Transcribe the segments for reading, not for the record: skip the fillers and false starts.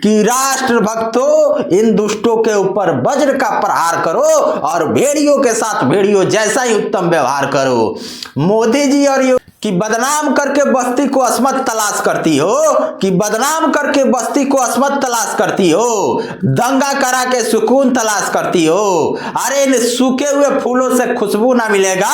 कि राष्ट्र भक्तों, इन दुष्टों के ऊपर वज्र का प्रहार करो और भेड़ियों के साथ भेड़ियों जैसा ही उत्तम व्यवहार करो। मोदी जी और कि बदनाम करके बस्ती को अस्मत तलाश करती हो, कि बदनाम करके बस्ती को अस्मत तलाश करती हो, दंगा करा के सुकून तलाश करती हो। अरे इन सूखे हुए फूलों से खुशबू ना मिलेगा,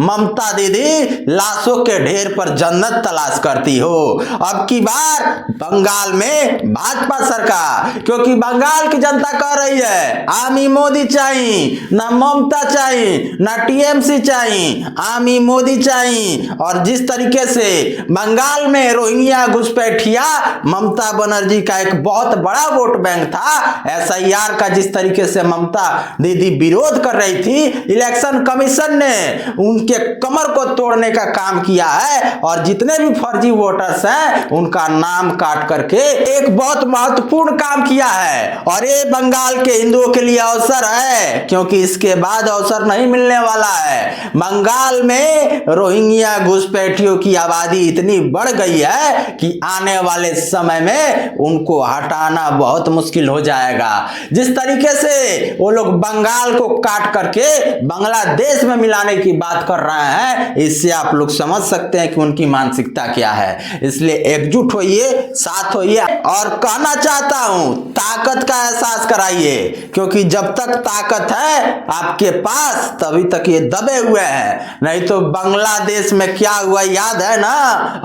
ममता दीदी लाशों के ढेर पर जन्नत तलाश करती हो। अब की बार बंगाल में भाजपा सरकार, क्योंकि बंगाल की जनता कह रही है आमी मोदी चाहिए, ना ममता चाहिए, ना टीएमसी चाहिए, आमी मोदी चाहिए। और जिस तरीके से बंगाल में रोहिंग्या घुसपैठिया ममता बनर्जी का एक बहुत बड़ा वोट बैंक था, एसआईआर का जिस तरीके से ममता दीदी विरोध कर रही थी, इलेक्शन कमीशन ने उनके कमर को तोड़ने का काम किया है और जितने भी फर्जी वोटर्स हैं उनका नाम काट करके एक बहुत महत्वपूर्ण काम किया है। और ये बंगाल के हिंदुओं के लिए अवसर है, क्योंकि इसके बाद अवसर नहीं मिलने वाला है। बंगाल में रोहिंग्या घुसपैठियों की आबादी इतनी बढ़ गई है कि आने वाले समय में उनको हटाना बहुत मुश्किल हो जाएगा। जिस तरीके से वो लोग बंगाल को काट करके बांग्लादेश में मिलाने की बात कर रहे हैं, इससे आप लोग समझ सकते हैं कि उनकी मानसिकता क्या है। इसलिए एकजुट होइए, साथ होइए और कहना चाहता हूं ताकत का एहसास कराइए, क्योंकि जब तक ताकत है आपके पास तभी तक ये दबे हुए हैं। नहीं तो बांग्लादेश में क्या हुआ याद है ना,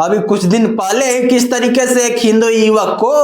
अभी कुछ दिन पहले ही किस तरीके से एक हिंदू युवक को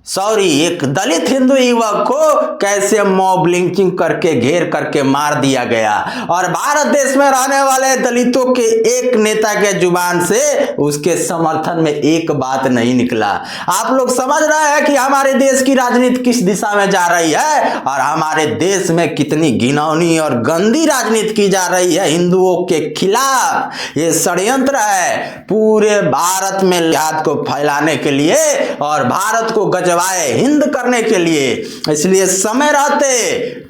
एक दलित हिंदू युवक को कैसे मॉब लिंचिंग करके घेर करके मार दिया गया। और भारत देश में रहने वाले दलितों के एक नेता के जुबान से उसके समर्थन में एक बात नहीं निकला। आप लोग समझ रहे हैं कि हमारे देश की राजनीति किस दिशा में जा रही है और हमारे देश में कितनी घिनौनी और गंदी राजनीति की जा रही है हिंदुओं के खिलाफ। ये षड्यंत्र है पूरे भारत में जिहाद को फैलाने के लिए और भारत को गजवाए हिंद करने के लिए। इसलिए समय रहते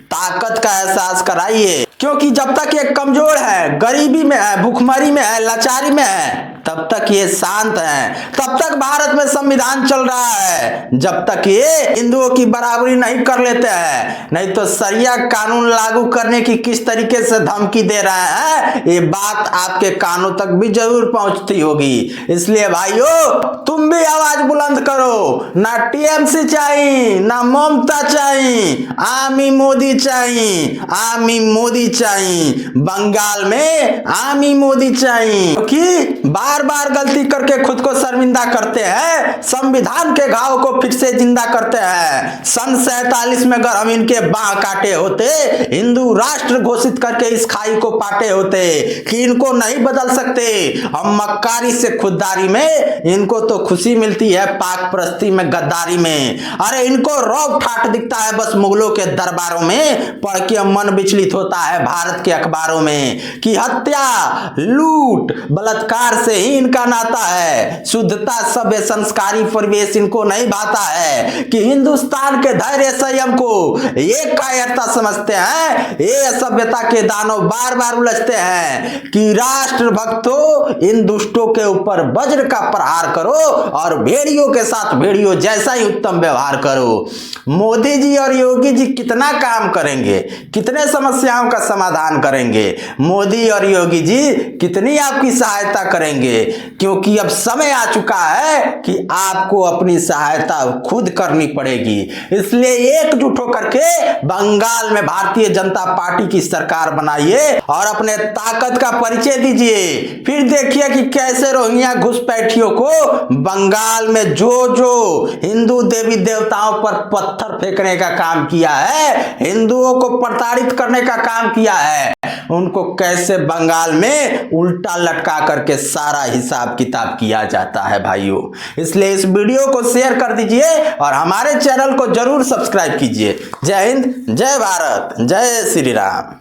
ताकत का एहसास कराइए, क्योंकि जब तक ये कमजोर है, गरीबी में है, भूखमरी में है, लाचारी में है, तब तक ये शांत है। तब तक भारत में संविधान चल रहा है, जब तक ये हिंदुओं की बराबरी नहीं कर लेते हैं। नहीं तो सरिया कानून लागू करने की किस तरीके से धमकी दे रहे हैं, ये बात आपके कानों तक भी जरूर पहुंचती होगी। इसलिए भाइयों, तुम भी आवाज बुलंद करो। ना टीएमसी चाहिए, ना ममता चाहिए, आमी मोदी चाहिए, आमी मोदी चाहिए। बंगाल में आमी मोदी चाहिए, क्योंकि बार बार गलती करके खुद को शर्मिंदा करते हैं, संविधान के घाव को फिर से जिंदा करते हैं। सन 47 में अगर हम इनके बाह काटे होते, हिंदू राष्ट्र घोषित करके इस खाई को पाटे होते कि इनको नहीं बदल सकते। हम मक्कारी से खुददारी में, इनको तो खुशी मिलती है पाक परस्ती में, गद्दारी में। अरे इनको रौब ठाट दिखता है बस मुगलों के दरबारों में, पढ़ के मन विचलित होता है भारत के अखबारों में कि हत्या, लूट, बलात्कार से ही इनका नाता है। शुद्धता, सभ्य, संस्कारी परिवेश इनको नहीं भाता है कि हिंदुस्तान के धैर्य संयम को एक कायरता समझते हैं। ये सभ्यता के दानव बार बार उलझते हैं कि राष्ट्र भक्तों, इन दुष्टों के ऊपर वज्र का प्रहार करो और भेड़ियों के साथ भेड़ियों जैसा ही उत्तम व्यवहार करो। मोदी जी और योगी जी कितना काम करेंगे, कितने समस्याओं का समाधान करेंगे। मोदी और योगी जी कितनी आपकी सहायता करेंगे, क्योंकि अब समय आ चुका है कि आपको अपनी सहायता खुद करनी पड़ेगी। इसलिए एकजुट होकर के बंगाल में भारतीय जनता पार्टी की सरकार बनाइए और अपने ताकत का परिचय दीजिए। फिर देखिए कि कैसे रोहिंग्या घुसपैठियों को बंगाल में जो हिंदू देवी देवताओं पर पत्थर फेंकने का काम किया है, हिंदुओं को प्रताड़ित करने का काम किया है, उनको कैसे बंगाल में उल्टा लटका करके सारा हिसाब किताब किया जाता है भाइयों। इसलिए इस वीडियो को शेयर कर दीजिए और हमारे चैनल को जरूर सब्सक्राइब कीजिए। जय हिंद, जय भारत, जय श्री राम।